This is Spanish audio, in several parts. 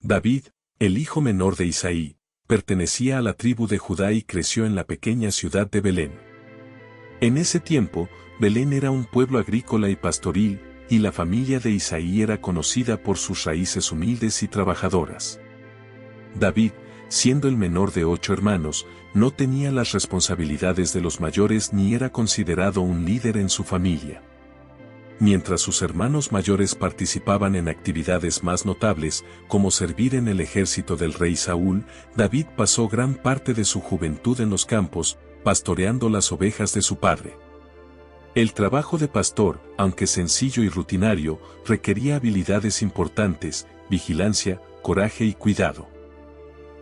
David, el hijo menor de Isaí, pertenecía a la tribu de Judá y creció en la pequeña ciudad de Belén. En ese tiempo, Belén era un pueblo agrícola y pastoril, y la familia de Isaí era conocida por sus raíces humildes y trabajadoras. David, siendo el menor de 8 hermanos, no tenía las responsabilidades de los mayores ni era considerado un líder en su familia. Mientras sus hermanos mayores participaban en actividades más notables, como servir en el ejército del rey Saúl, David pasó gran parte de su juventud en los campos, pastoreando las ovejas de su padre. El trabajo de pastor, aunque sencillo y rutinario, requería habilidades importantes, vigilancia, coraje y cuidado.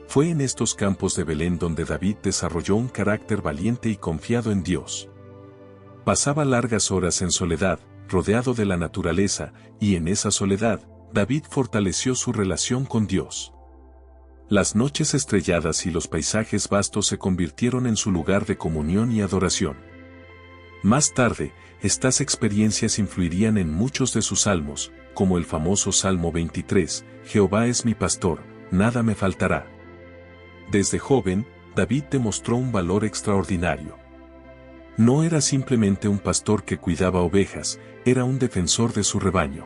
Fue en estos campos de Belén donde David desarrolló un carácter valiente y confiado en Dios. Pasaba largas horas en soledad, rodeado de la naturaleza, y en esa soledad, David fortaleció su relación con Dios. Las noches estrelladas y los paisajes vastos se convirtieron en su lugar de comunión y adoración. Más tarde, estas experiencias influirían en muchos de sus salmos, como el famoso Salmo 23, Jehová es mi pastor, nada me faltará. Desde joven, David demostró un valor extraordinario. No era simplemente un pastor que cuidaba ovejas, era un defensor de su rebaño.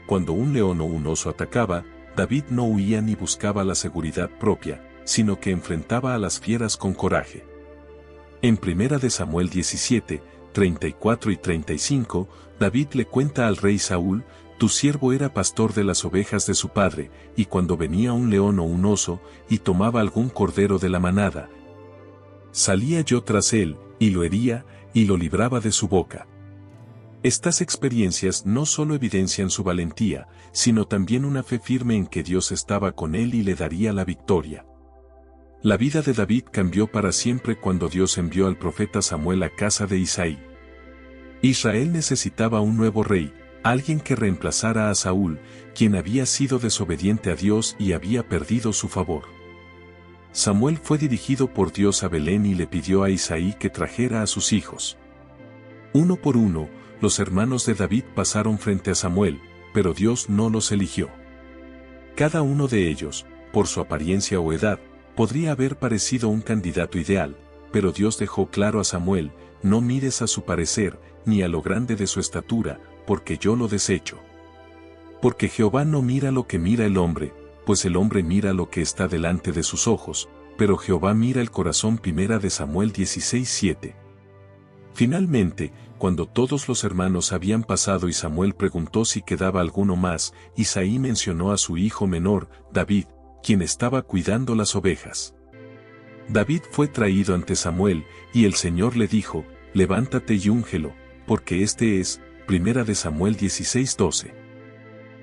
Cuando un león o un oso atacaba, David no huía ni buscaba la seguridad propia, sino que enfrentaba a las fieras con coraje. En 1 Samuel 17, 34 y 35, David le cuenta al rey Saúl: tu siervo era pastor de las ovejas de su padre, y cuando venía un león o un oso, y tomaba algún cordero de la manada, salía yo tras él, y lo hería, y lo libraba de su boca. Estas experiencias no solo evidencian su valentía, sino también una fe firme en que Dios estaba con él y le daría la victoria. La vida de David cambió para siempre cuando Dios envió al profeta Samuel a casa de Isaí. Israel necesitaba un nuevo rey, alguien que reemplazara a Saúl, quien había sido desobediente a Dios y había perdido su favor. Samuel fue dirigido por Dios a Belén y le pidió a Isaí que trajera a sus hijos. Uno por uno, los hermanos de David pasaron frente a Samuel, pero Dios no los eligió. Cada uno de ellos, por su apariencia o edad, podría haber parecido un candidato ideal, pero Dios dejó claro a Samuel: no mires a su parecer, ni a lo grande de su estatura, porque yo lo desecho. Porque Jehová no mira lo que mira el hombre, pues el hombre mira lo que está delante de sus ojos, pero Jehová mira el corazón. 1 Samuel 16:7. Finalmente, cuando todos los hermanos habían pasado y Samuel preguntó si quedaba alguno más, Isaí mencionó a su hijo menor, David, quien estaba cuidando las ovejas. David fue traído ante Samuel, y el Señor le dijo: levántate y úngelo, porque este es. 1 Samuel 16:12.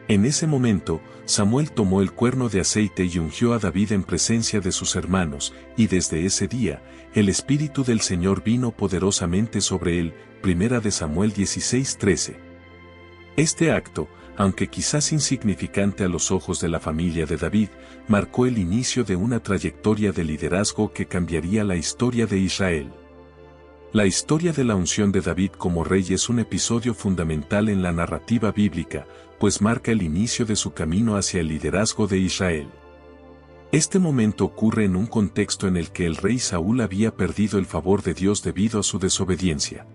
En ese momento, Samuel tomó el cuerno de aceite y ungió a David en presencia de sus hermanos, y desde ese día, el Espíritu del Señor vino poderosamente sobre él. 1 Samuel 16:13. Este acto, aunque quizás insignificante a los ojos de la familia de David, marcó el inicio de una trayectoria de liderazgo que cambiaría la historia de Israel. La historia de la unción de David como rey es un episodio fundamental en la narrativa bíblica, pues marca el inicio de su camino hacia el liderazgo de Israel. Este momento ocurre en un contexto en el que el rey Saúl había perdido el favor de Dios debido a su desobediencia.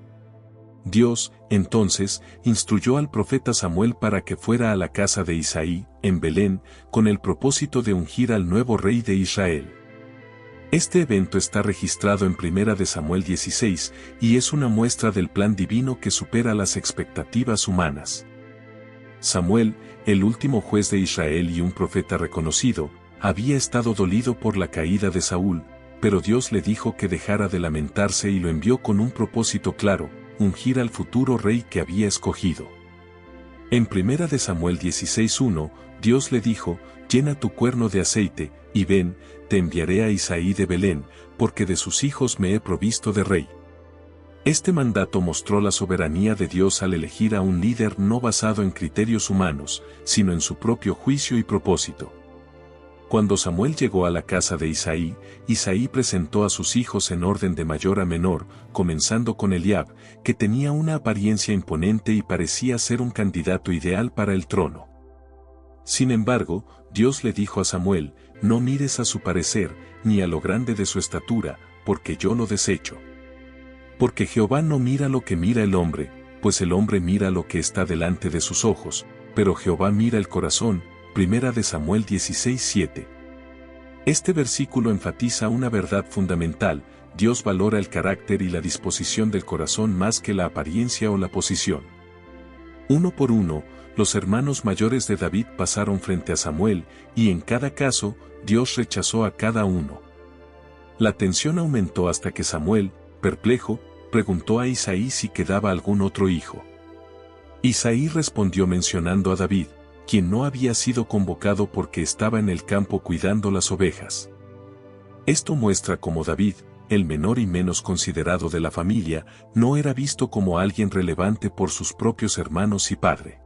Dios, entonces, instruyó al profeta Samuel para que fuera a la casa de Isaí, en Belén, con el propósito de ungir al nuevo rey de Israel. Este evento está registrado en 1 Samuel 16, y es una muestra del plan divino que supera las expectativas humanas. Samuel, el último juez de Israel y un profeta reconocido, había estado dolido por la caída de Saúl, pero Dios le dijo que dejara de lamentarse y lo envió con un propósito claro: ungir al futuro rey que había escogido. En 1 Samuel 16:1, Dios le dijo: llena tu cuerno de aceite, y ven, te enviaré a Isaí de Belén, porque de sus hijos me he provisto de rey. Este mandato mostró la soberanía de Dios al elegir a un líder no basado en criterios humanos, sino en su propio juicio y propósito. Cuando Samuel llegó a la casa de Isaí, Isaí presentó a sus hijos en orden de mayor a menor, comenzando con Eliab, que tenía una apariencia imponente y parecía ser un candidato ideal para el trono. Sin embargo, Dios le dijo a Samuel: no mires a su parecer, ni a lo grande de su estatura, porque yo lo desecho. Porque Jehová no mira lo que mira el hombre, pues el hombre mira lo que está delante de sus ojos, pero Jehová mira el corazón. Primera de Samuel 16:7. Este versículo enfatiza una verdad fundamental: Dios valora el carácter y la disposición del corazón más que la apariencia o la posición. Uno por uno, los hermanos mayores de David pasaron frente a Samuel, y en cada caso, Dios rechazó a cada uno. La tensión aumentó hasta que Samuel, perplejo, preguntó a Isaí si quedaba algún otro hijo. Isaí respondió mencionando a David, quien no había sido convocado porque estaba en el campo cuidando las ovejas. Esto muestra cómo David, el menor y menos considerado de la familia, no era visto como alguien relevante por sus propios hermanos y padre.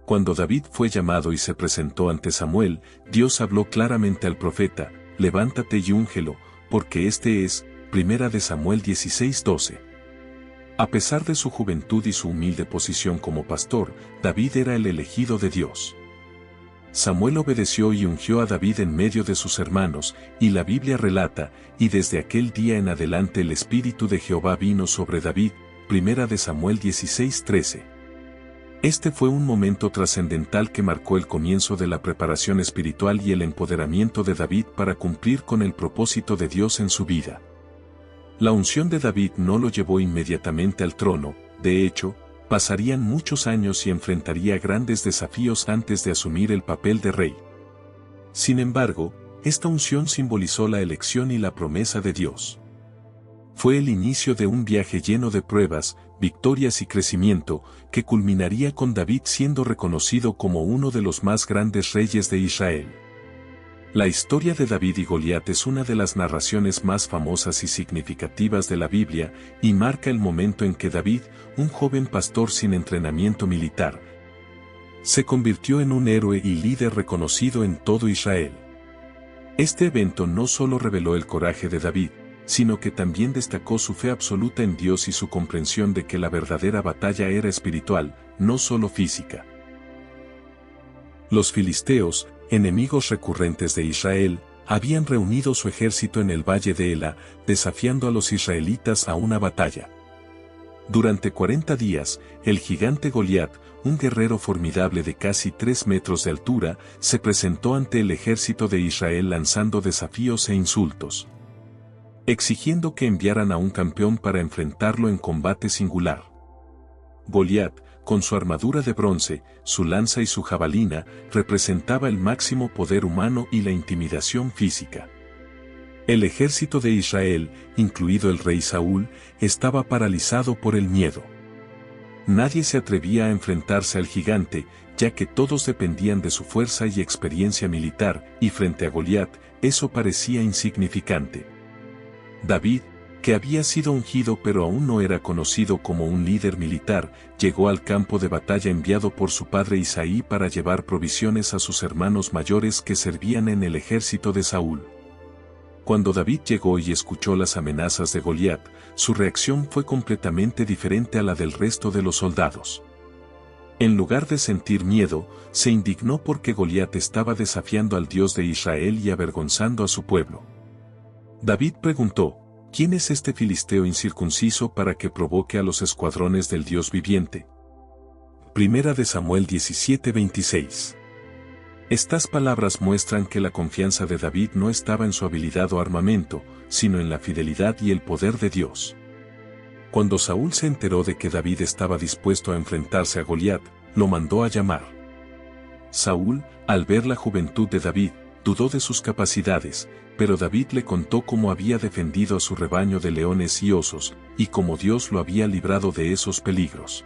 Cuando David fue llamado y se presentó ante Samuel, Dios habló claramente al profeta: levántate y úngelo, porque este es. Primera de Samuel 16:12. A pesar de su juventud y su humilde posición como pastor, David era el elegido de Dios. Samuel obedeció y ungió a David en medio de sus hermanos, y la Biblia relata: y desde aquel día en adelante el Espíritu de Jehová vino sobre David. Primera de Samuel 16:13. Este fue un momento trascendental que marcó el comienzo de la preparación espiritual y el empoderamiento de David para cumplir con el propósito de Dios en su vida. La unción de David no lo llevó inmediatamente al trono, de hecho, pasarían muchos años y enfrentaría grandes desafíos antes de asumir el papel de rey. Sin embargo, esta unción simbolizó la elección y la promesa de Dios. Fue el inicio de un viaje lleno de pruebas, victorias y crecimiento, que culminaría con David siendo reconocido como uno de los más grandes reyes de Israel. La historia de David y Goliat es una de las narraciones más famosas y significativas de la Biblia, y marca el momento en que David, un joven pastor sin entrenamiento militar, se convirtió en un héroe y líder reconocido en todo Israel. Este evento no solo reveló el coraje de David, sino que también destacó su fe absoluta en Dios y su comprensión de que la verdadera batalla era espiritual, no solo física. Los filisteos, enemigos recurrentes de Israel, habían reunido su ejército en el valle de Ela, desafiando a los israelitas a una batalla. Durante 40 días, el gigante Goliat, un guerrero formidable de casi 3 metros de altura, se presentó ante el ejército de Israel lanzando desafíos e insultos, exigiendo que enviaran a un campeón para enfrentarlo en combate singular. Goliat, con su armadura de bronce, su lanza y su jabalina, representaba el máximo poder humano y la intimidación física. El ejército de Israel, incluido el rey Saúl, estaba paralizado por el miedo. Nadie se atrevía a enfrentarse al gigante, ya que todos dependían de su fuerza y experiencia militar, y frente a Goliat, eso parecía insignificante. David, que había sido ungido pero aún no era conocido como un líder militar, llegó al campo de batalla enviado por su padre Isaí para llevar provisiones a sus hermanos mayores que servían en el ejército de Saúl. Cuando David llegó y escuchó las amenazas de Goliat, su reacción fue completamente diferente a la del resto de los soldados. En lugar de sentir miedo, se indignó porque Goliat estaba desafiando al Dios de Israel y avergonzando a su pueblo. David preguntó: ¿quién es este filisteo incircunciso para que provoque a los escuadrones del Dios viviente? Primera de Samuel 17:26. Estas palabras muestran que la confianza de David no estaba en su habilidad o armamento, sino en la fidelidad y el poder de Dios. Cuando Saúl se enteró de que David estaba dispuesto a enfrentarse a Goliat, lo mandó a llamar. Saúl, al ver la juventud de David, dudó de sus capacidades, pero David le contó cómo había defendido a su rebaño de leones y osos, y cómo Dios lo había librado de esos peligros.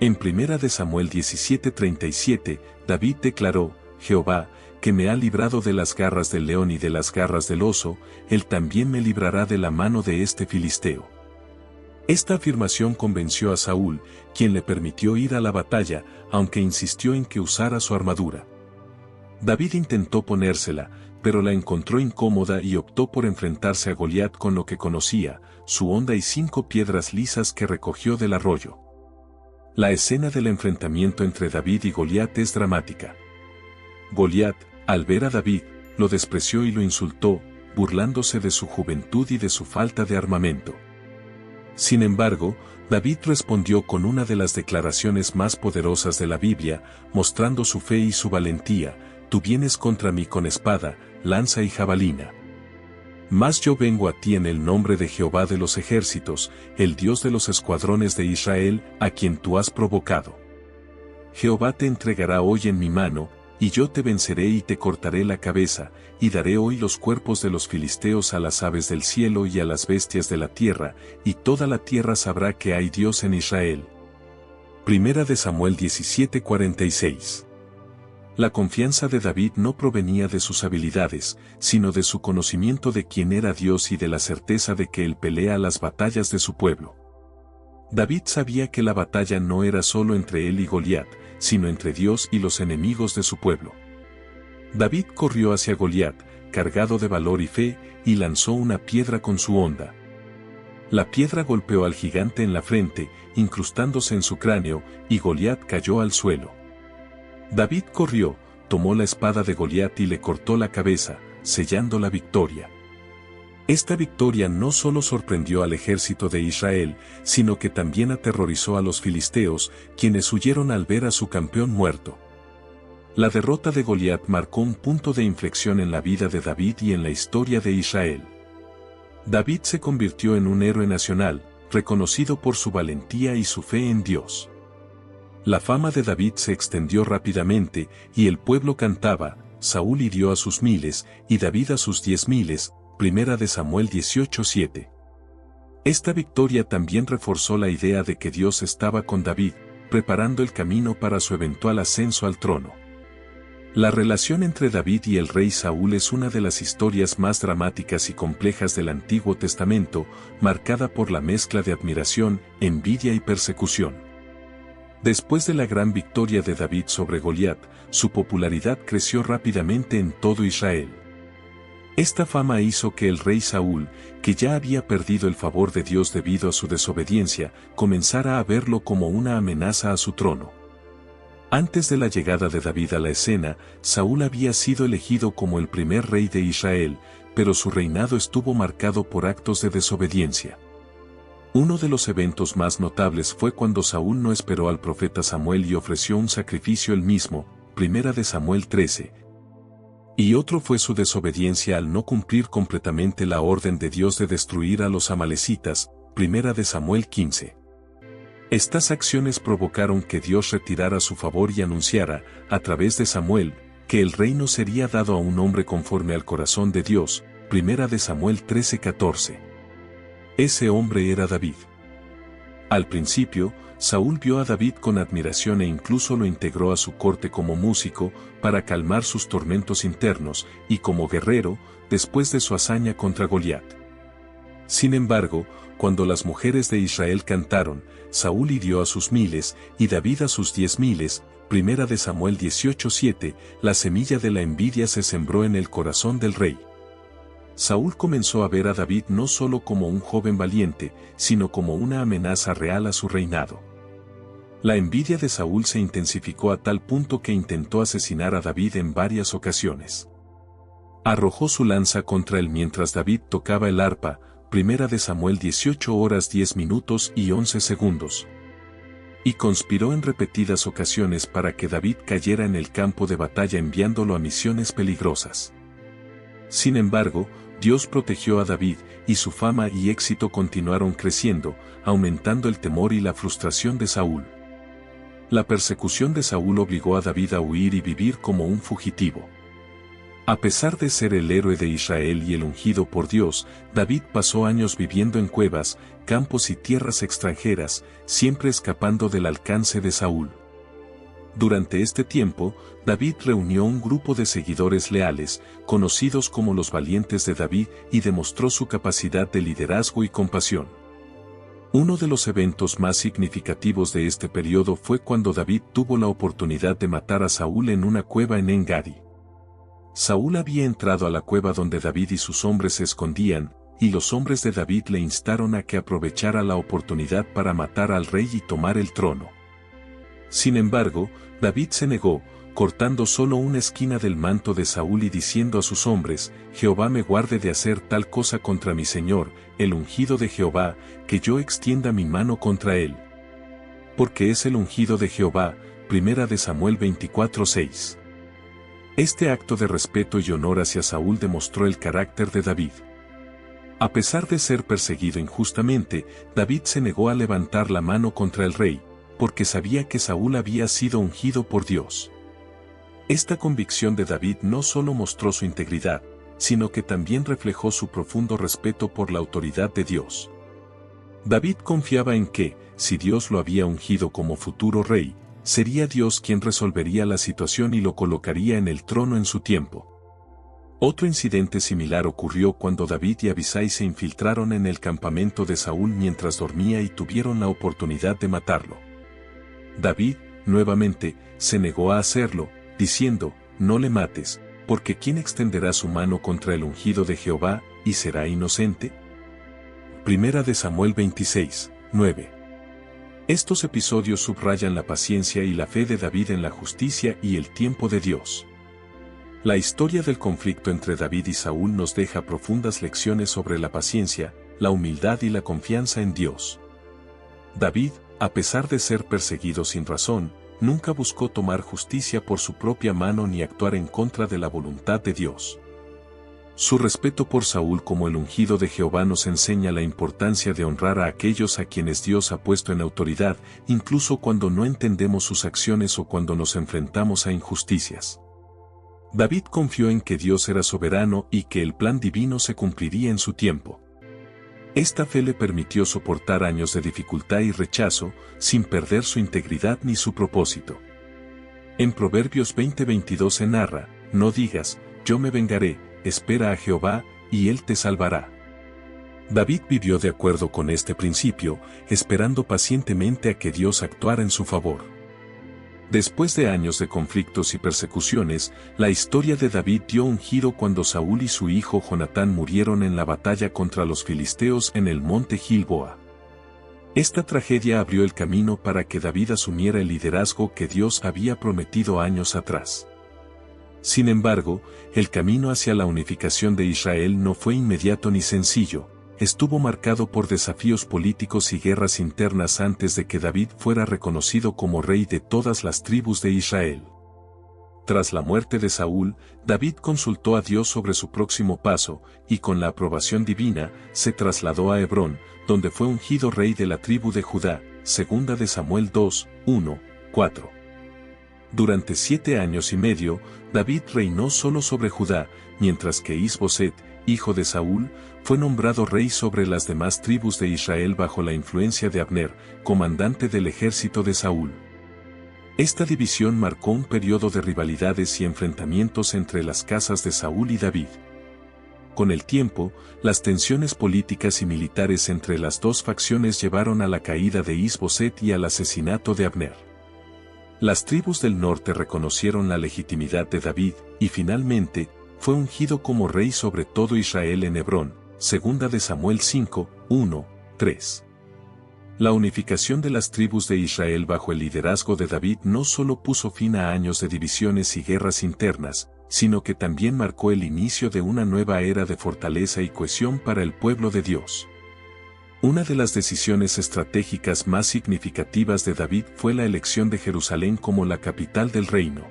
En 1 de Samuel 17:37, David declaró: Jehová, que me ha librado de las garras del león y de las garras del oso, él también me librará de la mano de este filisteo. Esta afirmación convenció a Saúl, quien le permitió ir a la batalla, aunque insistió en que usara su armadura. David intentó ponérsela, pero la encontró incómoda y optó por enfrentarse a Goliat con lo que conocía, su honda y 5 piedras lisas que recogió del arroyo. La escena del enfrentamiento entre David y Goliat es dramática. Goliat, al ver a David, lo despreció y lo insultó, burlándose de su juventud y de su falta de armamento. Sin embargo, David respondió con una de las declaraciones más poderosas de la Biblia, mostrando su fe y su valentía: tú vienes contra mí con espada, lanza y jabalina. Mas yo vengo a ti en el nombre de Jehová de los ejércitos, el Dios de los escuadrones de Israel, a quien tú has provocado. Jehová te entregará hoy en mi mano, y yo te venceré y te cortaré la cabeza, y daré hoy los cuerpos de los filisteos a las aves del cielo y a las bestias de la tierra, y toda la tierra sabrá que hay Dios en Israel. Primera de Samuel 17:46. La confianza de David no provenía de sus habilidades, sino de su conocimiento de quién era Dios y de la certeza de que Él pelea las batallas de su pueblo. David sabía que la batalla no era solo entre él y Goliat, sino entre Dios y los enemigos de su pueblo. David corrió hacia Goliat, cargado de valor y fe, y lanzó una piedra con su honda. La piedra golpeó al gigante en la frente, incrustándose en su cráneo, y Goliat cayó al suelo. David corrió, tomó la espada de Goliat y le cortó la cabeza, sellando la victoria. Esta victoria no solo sorprendió al ejército de Israel, sino que también aterrorizó a los filisteos, quienes huyeron al ver a su campeón muerto. La derrota de Goliat marcó un punto de inflexión en la vida de David y en la historia de Israel. David se convirtió en un héroe nacional, reconocido por su valentía y su fe en Dios. La fama de David se extendió rápidamente, y el pueblo cantaba: Saúl hirió a sus miles, y David a sus 10,000. Primera de Samuel 18:7. Esta victoria también reforzó la idea de que Dios estaba con David, preparando el camino para su eventual ascenso al trono. La relación entre David y el rey Saúl es una de las historias más dramáticas y complejas del Antiguo Testamento, marcada por la mezcla de admiración, envidia y persecución. Después de la gran victoria de David sobre Goliat, su popularidad creció rápidamente en todo Israel. Esta fama hizo que el rey Saúl, que ya había perdido el favor de Dios debido a su desobediencia, comenzara a verlo como una amenaza a su trono. Antes de la llegada de David a la escena, Saúl había sido elegido como el primer rey de Israel, pero su reinado estuvo marcado por actos de desobediencia. Uno de los eventos más notables fue cuando Saúl no esperó al profeta Samuel y ofreció un sacrificio él mismo, Primera de Samuel 13. Y otro fue su desobediencia al no cumplir completamente la orden de Dios de destruir a los amalecitas, Primera de Samuel 15. Estas acciones provocaron que Dios retirara su favor y anunciara, a través de Samuel, que el reino sería dado a un hombre conforme al corazón de Dios, Primera de Samuel 13:14. Ese hombre era David. Al principio, Saúl vio a David con admiración e incluso lo integró a su corte como músico, para calmar sus tormentos internos, y como guerrero, después de su hazaña contra Goliat. Sin embargo, cuando las mujeres de Israel cantaron, Saúl hirió a sus miles, y David a sus 10,000, Primera de Samuel 18:7, la semilla de la envidia se sembró en el corazón del rey. Saúl comenzó a ver a David no solo como un joven valiente, sino como una amenaza real a su reinado. La envidia de Saúl se intensificó a tal punto que intentó asesinar a David en varias ocasiones. Arrojó su lanza contra él mientras David tocaba el arpa, Primera de Samuel 18:10:11. Y conspiró en repetidas ocasiones para que David cayera en el campo de batalla enviándolo a misiones peligrosas. Sin embargo, Dios protegió a David, y su fama y éxito continuaron creciendo, aumentando el temor y la frustración de Saúl. La persecución de Saúl obligó a David a huir y vivir como un fugitivo. A pesar de ser el héroe de Israel y el ungido por Dios, David pasó años viviendo en cuevas, campos y tierras extranjeras, siempre escapando del alcance de Saúl. Durante este tiempo, David reunió un grupo de seguidores leales, conocidos como los valientes de David, y demostró su capacidad de liderazgo y compasión. Uno de los eventos más significativos de este periodo fue cuando David tuvo la oportunidad de matar a Saúl en una cueva en En-Gadi. Saúl había entrado a la cueva donde David y sus hombres se escondían, y los hombres de David le instaron a que aprovechara la oportunidad para matar al rey y tomar el trono. Sin embargo, David se negó, cortando solo una esquina del manto de Saúl y diciendo a sus hombres, Jehová me guarde de hacer tal cosa contra mi señor, el ungido de Jehová, que yo extienda mi mano contra él. Porque es el ungido de Jehová. Primera de Samuel 24:6. Este acto de respeto y honor hacia Saúl demostró el carácter de David. A pesar de ser perseguido injustamente, David se negó a levantar la mano contra el rey, porque sabía que Saúl había sido ungido por Dios. Esta convicción de David no solo mostró su integridad, sino que también reflejó su profundo respeto por la autoridad de Dios. David confiaba en que, si Dios lo había ungido como futuro rey, sería Dios quien resolvería la situación y lo colocaría en el trono en su tiempo. Otro incidente similar ocurrió cuando David y Abisai se infiltraron en el campamento de Saúl mientras dormía y tuvieron la oportunidad de matarlo. David, nuevamente, se negó a hacerlo, diciendo, no le mates, porque ¿quién extenderá su mano contra el ungido de Jehová, y será inocente? Primera de Samuel 26:9. Estos episodios subrayan la paciencia y la fe de David en la justicia y el tiempo de Dios. La historia del conflicto entre David y Saúl nos deja profundas lecciones sobre la paciencia, la humildad y la confianza en Dios. David, a pesar de ser perseguido sin razón, nunca buscó tomar justicia por su propia mano ni actuar en contra de la voluntad de Dios. Su respeto por Saúl como el ungido de Jehová nos enseña la importancia de honrar a aquellos a quienes Dios ha puesto en autoridad, incluso cuando no entendemos sus acciones o cuando nos enfrentamos a injusticias. David confió en que Dios era soberano y que el plan divino se cumpliría en su tiempo. Esta fe le permitió soportar años de dificultad y rechazo, sin perder su integridad ni su propósito. En Proverbios 20:22 se narra, no digas, yo me vengaré, espera a Jehová, y él te salvará. David vivió de acuerdo con este principio, esperando pacientemente a que Dios actuara en su favor. Después de años de conflictos y persecuciones, la historia de David dio un giro cuando Saúl y su hijo Jonatán murieron en la batalla contra los filisteos en el monte Gilboa. Esta tragedia abrió el camino para que David asumiera el liderazgo que Dios había prometido años atrás. Sin embargo, el camino hacia la unificación de Israel no fue inmediato ni sencillo. Estuvo marcado por desafíos políticos y guerras internas antes de que David fuera reconocido como rey de todas las tribus de Israel. Tras la muerte de Saúl, David consultó a Dios sobre su próximo paso, y con la aprobación divina, se trasladó a Hebrón, donde fue ungido rey de la tribu de Judá, segunda de Samuel 2:1-4. Durante 7 años y medio, David reinó solo sobre Judá, mientras que Is-Boset, hijo de Saúl, fue nombrado rey sobre las demás tribus de Israel bajo la influencia de Abner, comandante del ejército de Saúl. Esta división marcó un periodo de rivalidades y enfrentamientos entre las casas de Saúl y David. Con el tiempo, las tensiones políticas y militares entre las dos facciones llevaron a la caída de Is-Boset y al asesinato de Abner. Las tribus del norte reconocieron la legitimidad de David, y finalmente, fue ungido como rey sobre todo Israel en Hebrón, segunda de Samuel 5:1-3. La unificación de las tribus de Israel bajo el liderazgo de David no solo puso fin a años de divisiones y guerras internas, sino que también marcó el inicio de una nueva era de fortaleza y cohesión para el pueblo de Dios. Una de las decisiones estratégicas más significativas de David fue la elección de Jerusalén como la capital del reino.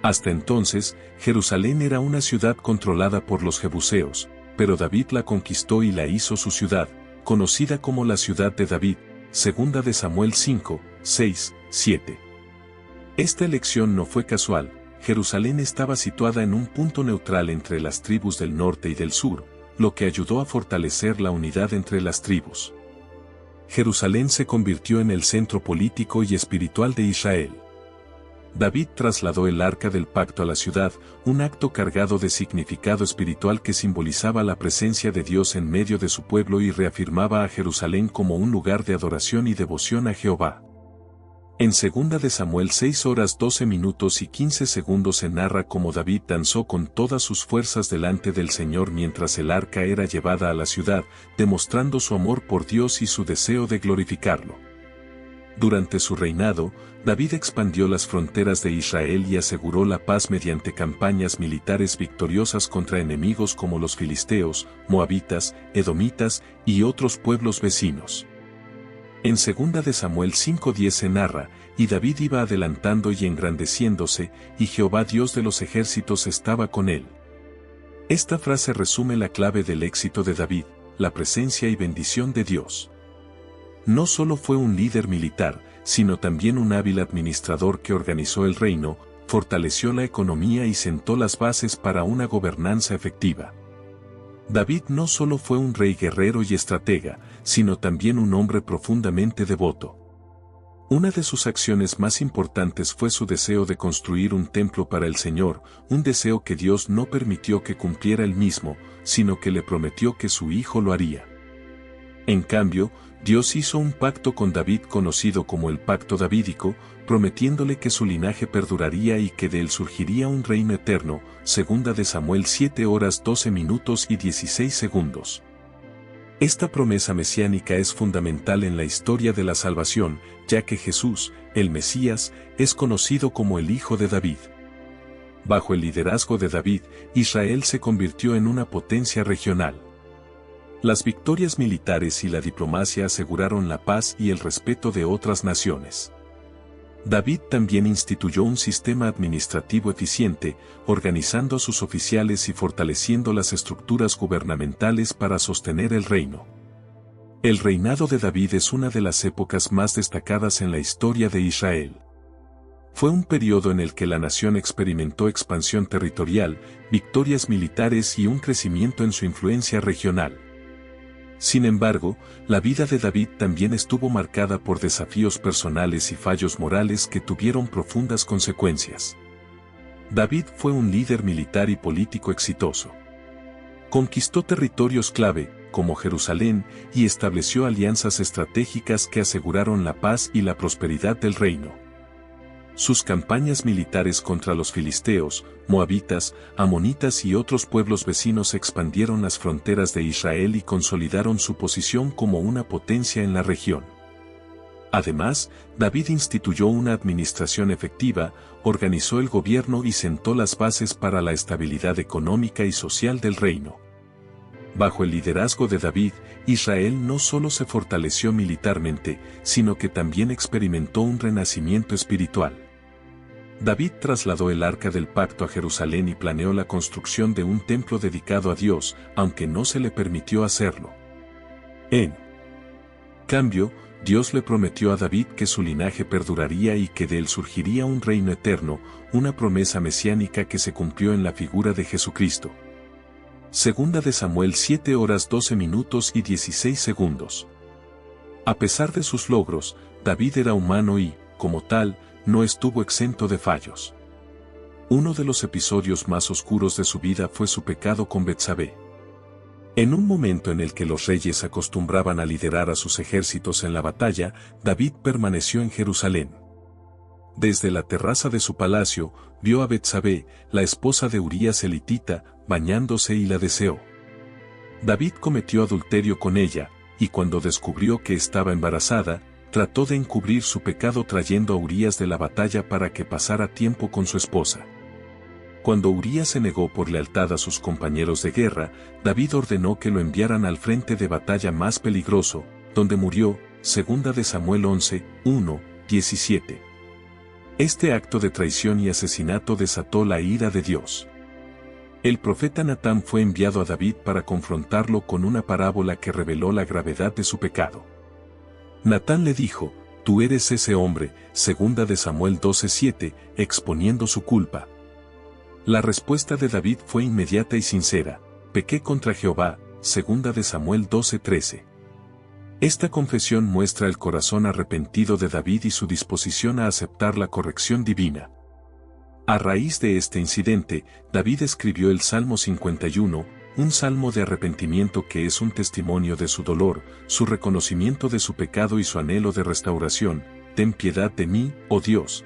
Hasta entonces, Jerusalén era una ciudad controlada por los jebuseos, pero David la conquistó y la hizo su ciudad, conocida como la ciudad de David, segunda de Samuel 5:6-7. Esta elección no fue casual. Jerusalén estaba situada en un punto neutral entre las tribus del norte y del sur, lo que ayudó a fortalecer la unidad entre las tribus. Jerusalén se convirtió en el centro político y espiritual de Israel. David trasladó el Arca del Pacto a la ciudad, un acto cargado de significado espiritual que simbolizaba la presencia de Dios en medio de su pueblo y reafirmaba a Jerusalén como un lugar de adoración y devoción a Jehová. En 2 de Samuel 6:12:15 se narra cómo David danzó con todas sus fuerzas delante del Señor mientras el arca era llevada a la ciudad, demostrando su amor por Dios y su deseo de glorificarlo. Durante su reinado, David expandió las fronteras de Israel y aseguró la paz mediante campañas militares victoriosas contra enemigos como los filisteos, moabitas, edomitas y otros pueblos vecinos. En 2 de Samuel 5:10 se narra, y David iba adelantando y engrandeciéndose, y Jehová Dios de los ejércitos estaba con él. Esta frase resume la clave del éxito de David, la presencia y bendición de Dios. No solo fue un líder militar, sino también un hábil administrador que organizó el reino, fortaleció la economía y sentó las bases para una gobernanza efectiva. David no solo fue un rey guerrero y estratega, sino también un hombre profundamente devoto. Una de sus acciones más importantes fue su deseo de construir un templo para el Señor, un deseo que Dios no permitió que cumpliera él mismo, sino que le prometió que su hijo lo haría. En cambio, Dios hizo un pacto con David conocido como el Pacto Davídico, prometiéndole que su linaje perduraría y que de él surgiría un reino eterno, 2 de Samuel 7:12:16. Esta promesa mesiánica es fundamental en la historia de la salvación, ya que Jesús, el Mesías, es conocido como el Hijo de David. Bajo el liderazgo de David, Israel se convirtió en una potencia regional. Las victorias militares y la diplomacia aseguraron la paz y el respeto de otras naciones. David también instituyó un sistema administrativo eficiente, organizando a sus oficiales y fortaleciendo las estructuras gubernamentales para sostener el reino. El reinado de David es una de las épocas más destacadas en la historia de Israel. Fue un periodo en el que la nación experimentó expansión territorial, victorias militares y un crecimiento en su influencia regional. Sin embargo, la vida de David también estuvo marcada por desafíos personales y fallos morales que tuvieron profundas consecuencias. David fue un líder militar y político exitoso. Conquistó territorios clave, como Jerusalén, y estableció alianzas estratégicas que aseguraron la paz y la prosperidad del reino. Sus campañas militares contra los filisteos, moabitas, amonitas y otros pueblos vecinos expandieron las fronteras de Israel y consolidaron su posición como una potencia en la región. Además, David instituyó una administración efectiva, organizó el gobierno y sentó las bases para la estabilidad económica y social del reino. Bajo el liderazgo de David, Israel no solo se fortaleció militarmente, sino que también experimentó un renacimiento espiritual. David trasladó el Arca del Pacto a Jerusalén y planeó la construcción de un templo dedicado a Dios, aunque no se le permitió hacerlo. En cambio, Dios le prometió a David que su linaje perduraría y que de él surgiría un reino eterno, una promesa mesiánica que se cumplió en la figura de Jesucristo. 2 de Samuel 7:12:16. A pesar de sus logros, David era humano y, como tal, no estuvo exento de fallos. Uno de los episodios más oscuros de su vida fue su pecado con Betsabé. En un momento en el que los reyes acostumbraban a liderar a sus ejércitos en la batalla, David permaneció en Jerusalén. Desde la terraza de su palacio, vio a Betsabé, la esposa de Urías elitita, bañándose y la deseó. David cometió adulterio con ella, y cuando descubrió que estaba embarazada, trató de encubrir su pecado trayendo a Urías de la batalla para que pasara tiempo con su esposa. Cuando Urías se negó por lealtad a sus compañeros de guerra, David ordenó que lo enviaran al frente de batalla más peligroso, donde murió, 2 de Samuel 11:1-17. Este acto de traición y asesinato desató la ira de Dios. El profeta Natán fue enviado a David para confrontarlo con una parábola que reveló la gravedad de su pecado. Natán le dijo: «Tú eres ese hombre», 2 de Samuel 12:7, exponiendo su culpa. La respuesta de David fue inmediata y sincera: «Pequé contra Jehová», 2 de Samuel 12:13. Esta confesión muestra el corazón arrepentido de David y su disposición a aceptar la corrección divina. A raíz de este incidente, David escribió el Salmo 51, un salmo de arrepentimiento que es un testimonio de su dolor, su reconocimiento de su pecado y su anhelo de restauración. «Ten piedad de mí, oh Dios.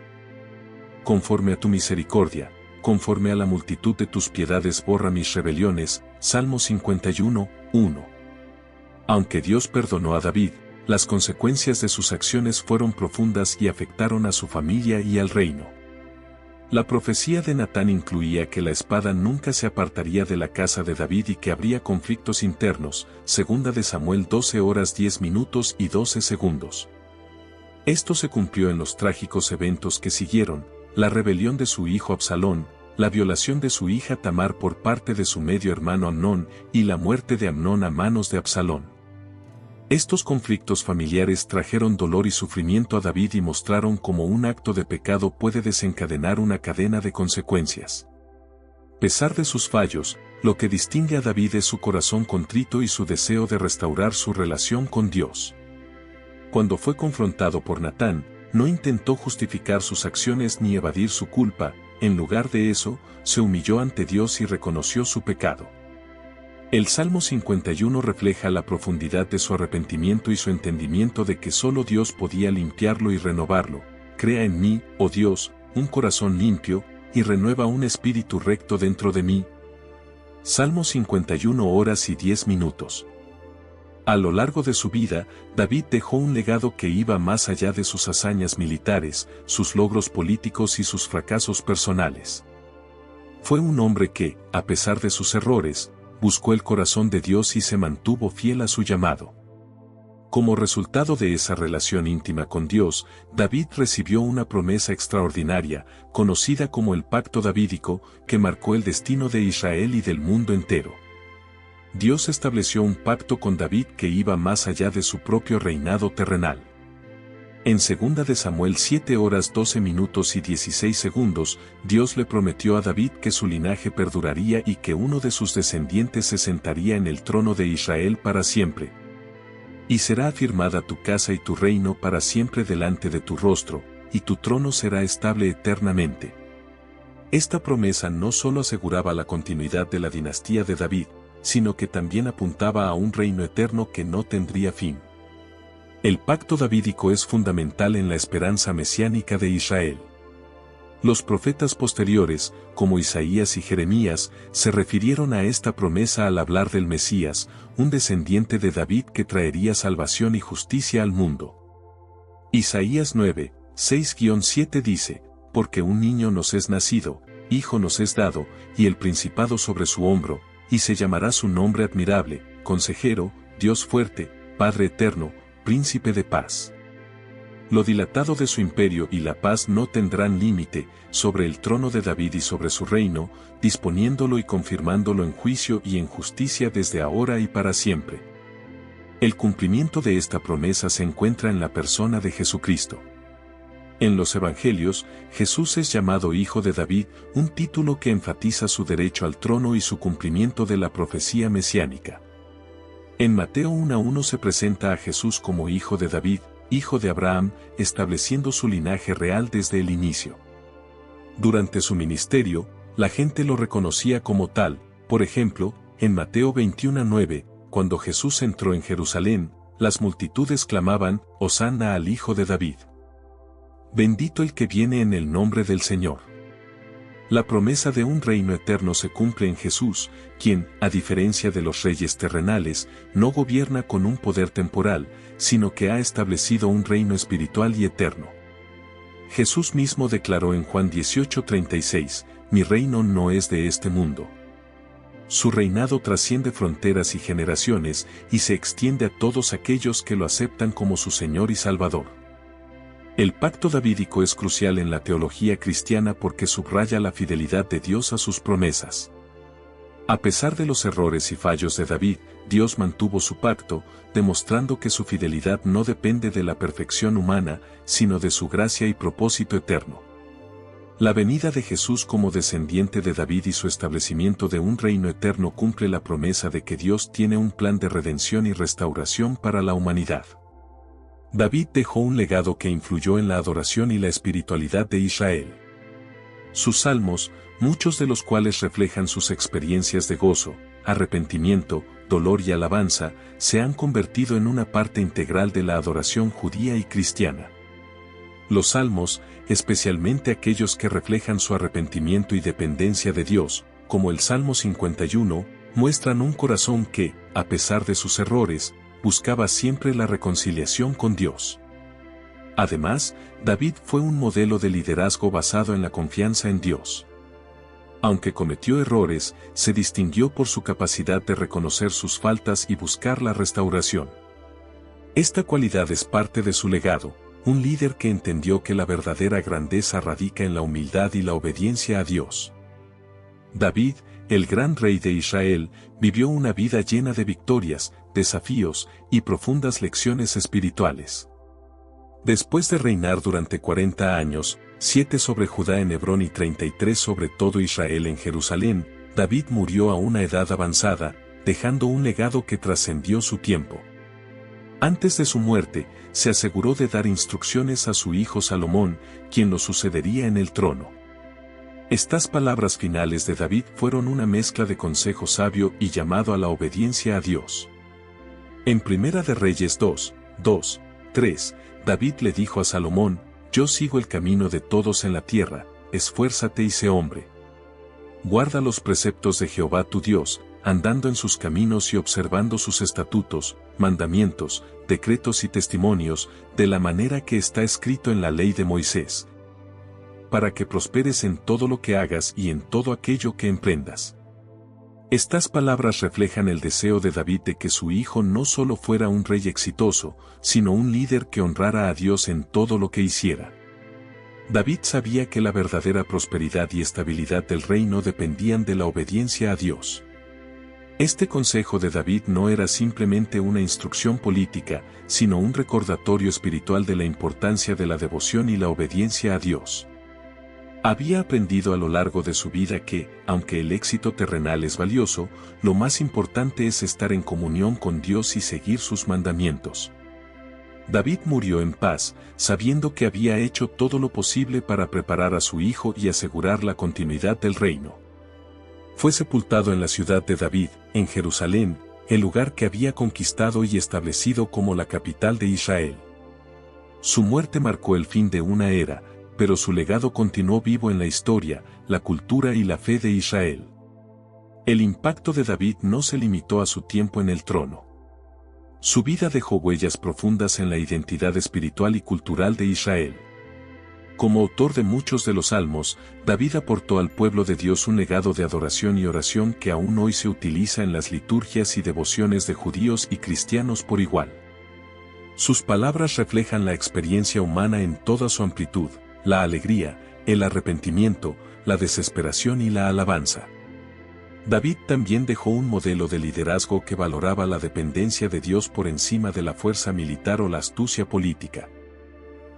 Conforme a tu misericordia, conforme a la multitud de tus piedades borra mis rebeliones». Salmo 51:1. Aunque Dios perdonó a David, las consecuencias de sus acciones fueron profundas y afectaron a su familia y al reino. La profecía de Natán incluía que la espada nunca se apartaría de la casa de David y que habría conflictos internos, 2 de Samuel 12 horas 10 minutos y 12 segundos. Esto se cumplió en los trágicos eventos que siguieron, la rebelión de su hijo Absalón, la violación de su hija Tamar por parte de su medio hermano Amnón y la muerte de Amnón a manos de Absalón. Estos conflictos familiares trajeron dolor y sufrimiento a David y mostraron cómo un acto de pecado puede desencadenar una cadena de consecuencias. A pesar de sus fallos, lo que distingue a David es su corazón contrito y su deseo de restaurar su relación con Dios. Cuando fue confrontado por Natán, no intentó justificar sus acciones ni evadir su culpa, en lugar de eso, se humilló ante Dios y reconoció su pecado. El Salmo 51 refleja la profundidad de su arrepentimiento y su entendimiento de que solo Dios podía limpiarlo y renovarlo. Crea en mí, oh Dios, un corazón limpio, y renueva un espíritu recto dentro de mí. Salmo 51 horas y 10 minutos. A lo largo de su vida, David dejó un legado que iba más allá de sus hazañas militares, sus logros políticos y sus fracasos personales. Fue un hombre que, a pesar de sus errores, buscó el corazón de Dios y se mantuvo fiel a su llamado. Como resultado de esa relación íntima con Dios, David recibió una promesa extraordinaria, conocida como el Pacto Davídico, que marcó el destino de Israel y del mundo entero. Dios estableció un pacto con David que iba más allá de su propio reinado terrenal. En 2 de Samuel 7 horas 12 minutos y 16 segundos, Dios le prometió a David que su linaje perduraría y que uno de sus descendientes se sentaría en el trono de Israel para siempre. Y será afirmada tu casa y tu reino para siempre delante de tu rostro, y tu trono será estable eternamente. Esta promesa no solo aseguraba la continuidad de la dinastía de David, sino que también apuntaba a un reino eterno que no tendría fin. El pacto davídico es fundamental en la esperanza mesiánica de Israel. Los profetas posteriores, como Isaías y Jeremías, se refirieron a esta promesa al hablar del Mesías, un descendiente de David que traería salvación y justicia al mundo. Isaías 9, 6-7 dice, porque un niño nos es nacido, hijo nos es dado, y el principado sobre su hombro, y se llamará su nombre admirable, consejero, Dios fuerte, Padre eterno, príncipe de paz. Lo dilatado de su imperio y la paz no tendrán límite sobre el trono de David y sobre su reino, disponiéndolo y confirmándolo en juicio y en justicia desde ahora y para siempre. El cumplimiento de esta promesa se encuentra en la persona de Jesucristo. En los Evangelios, Jesús es llamado Hijo de David, un título que enfatiza su derecho al trono y su cumplimiento de la profecía mesiánica. En Mateo 1:1 se presenta a Jesús como Hijo de David, hijo de Abraham, estableciendo su linaje real desde el inicio. Durante su ministerio, la gente lo reconocía como tal, por ejemplo, en Mateo 21:9, cuando Jesús entró en Jerusalén, las multitudes clamaban, Hosanna al Hijo de David. Bendito el que viene en el nombre del Señor. La promesa de un reino eterno se cumple en Jesús, quien, a diferencia de los reyes terrenales, no gobierna con un poder temporal, sino que ha establecido un reino espiritual y eterno. Jesús mismo declaró en Juan 18:36, mi reino no es de este mundo. Su reinado trasciende fronteras y generaciones, y se extiende a todos aquellos que lo aceptan como su Señor y Salvador. El pacto davídico es crucial en la teología cristiana porque subraya la fidelidad de Dios a sus promesas. A pesar de los errores y fallos de David, Dios mantuvo su pacto, demostrando que su fidelidad no depende de la perfección humana, sino de su gracia y propósito eterno. La venida de Jesús como descendiente de David y su establecimiento de un reino eterno cumple la promesa de que Dios tiene un plan de redención y restauración para la humanidad. David dejó un legado que influyó en la adoración y la espiritualidad de Israel. Sus salmos, muchos de los cuales reflejan sus experiencias de gozo, arrepentimiento, dolor y alabanza, se han convertido en una parte integral de la adoración judía y cristiana. Los salmos, especialmente aquellos que reflejan su arrepentimiento y dependencia de Dios, como el Salmo 51, muestran un corazón que, a pesar de sus errores, buscaba siempre la reconciliación con Dios. Además, David fue un modelo de liderazgo basado en la confianza en Dios. Aunque cometió errores, se distinguió por su capacidad de reconocer sus faltas y buscar la restauración. Esta cualidad es parte de su legado, un líder que entendió que la verdadera grandeza radica en la humildad y la obediencia a Dios. David, el gran rey de Israel, vivió una vida llena de victorias, desafíos y profundas lecciones espirituales. Después de reinar durante 40 años, 7 sobre Judá en Hebrón y 33 sobre todo Israel en Jerusalén, David murió a una edad avanzada, dejando un legado que trascendió su tiempo. Antes de su muerte, se aseguró de dar instrucciones a su hijo Salomón, quien lo sucedería en el trono. Estas palabras finales de David fueron una mezcla de consejo sabio y llamado a la obediencia a Dios. En Primera de Reyes 2:3, David le dijo a Salomón: «Yo sigo el camino de todos en la tierra, esfuérzate y sé hombre. Guarda los preceptos de Jehová tu Dios, andando en sus caminos y observando sus estatutos, mandamientos, decretos y testimonios, de la manera que está escrito en la ley de Moisés, para que prosperes en todo lo que hagas y en todo aquello que emprendas». Estas palabras reflejan el deseo de David de que su hijo no solo fuera un rey exitoso, sino un líder que honrara a Dios en todo lo que hiciera. David sabía que la verdadera prosperidad y estabilidad del reino dependían de la obediencia a Dios. Este consejo de David no era simplemente una instrucción política, sino un recordatorio espiritual de la importancia de la devoción y la obediencia a Dios. Había aprendido a lo largo de su vida que, aunque el éxito terrenal es valioso, lo más importante es estar en comunión con Dios y seguir sus mandamientos. David murió en paz, sabiendo que había hecho todo lo posible para preparar a su hijo y asegurar la continuidad del reino. Fue sepultado en la ciudad de David, en Jerusalén, el lugar que había conquistado y establecido como la capital de Israel. Su muerte marcó el fin de una era, pero su legado continuó vivo en la historia, la cultura y la fe de Israel. El impacto de David no se limitó a su tiempo en el trono. Su vida dejó huellas profundas en la identidad espiritual y cultural de Israel. Como autor de muchos de los salmos, David aportó al pueblo de Dios un legado de adoración y oración que aún hoy se utiliza en las liturgias y devociones de judíos y cristianos por igual. Sus palabras reflejan la experiencia humana en toda su amplitud: la alegría, el arrepentimiento, la desesperación y la alabanza. David también dejó un modelo de liderazgo que valoraba la dependencia de Dios por encima de la fuerza militar o la astucia política.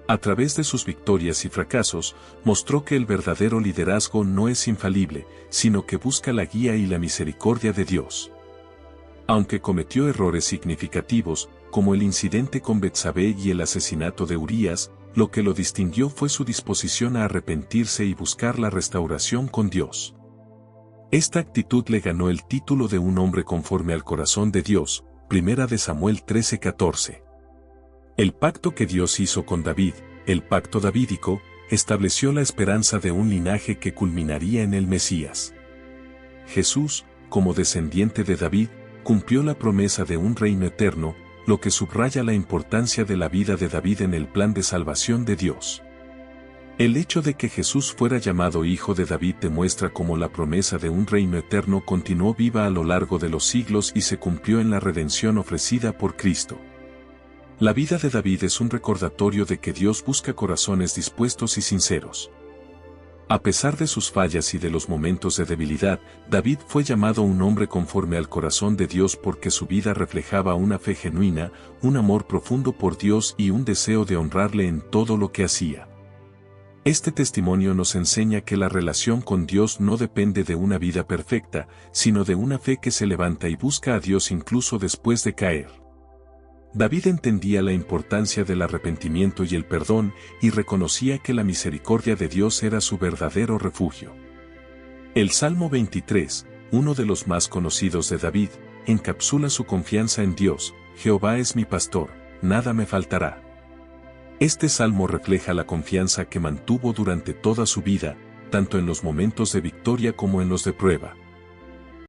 A través de sus victorias y fracasos, mostró que el verdadero liderazgo no es infalible, sino que busca la guía y la misericordia de Dios. Aunque cometió errores significativos, como el incidente con Betsabé y el asesinato de Urías, lo que lo distinguió fue su disposición a arrepentirse y buscar la restauración con Dios. Esta actitud le ganó el título de un hombre conforme al corazón de Dios, 1 Samuel 13:14. El pacto que Dios hizo con David, el pacto davídico, estableció la esperanza de un linaje que culminaría en el Mesías. Jesús, como descendiente de David, cumplió la promesa de un reino eterno, lo que subraya la importancia de la vida de David en el plan de salvación de Dios. El hecho de que Jesús fuera llamado Hijo de David demuestra cómo la promesa de un reino eterno continuó viva a lo largo de los siglos y se cumplió en la redención ofrecida por Cristo. La vida de David es un recordatorio de que Dios busca corazones dispuestos y sinceros. A pesar de sus fallas y de los momentos de debilidad, David fue llamado un hombre conforme al corazón de Dios porque su vida reflejaba una fe genuina, un amor profundo por Dios y un deseo de honrarle en todo lo que hacía. Este testimonio nos enseña que la relación con Dios no depende de una vida perfecta, sino de una fe que se levanta y busca a Dios incluso después de caer. David entendía la importancia del arrepentimiento y el perdón, y reconocía que la misericordia de Dios era su verdadero refugio. El Salmo 23, uno de los más conocidos de David, encapsula su confianza en Dios: Jehová es mi pastor, nada me faltará. Este salmo refleja la confianza que mantuvo durante toda su vida, tanto en los momentos de victoria como en los de prueba.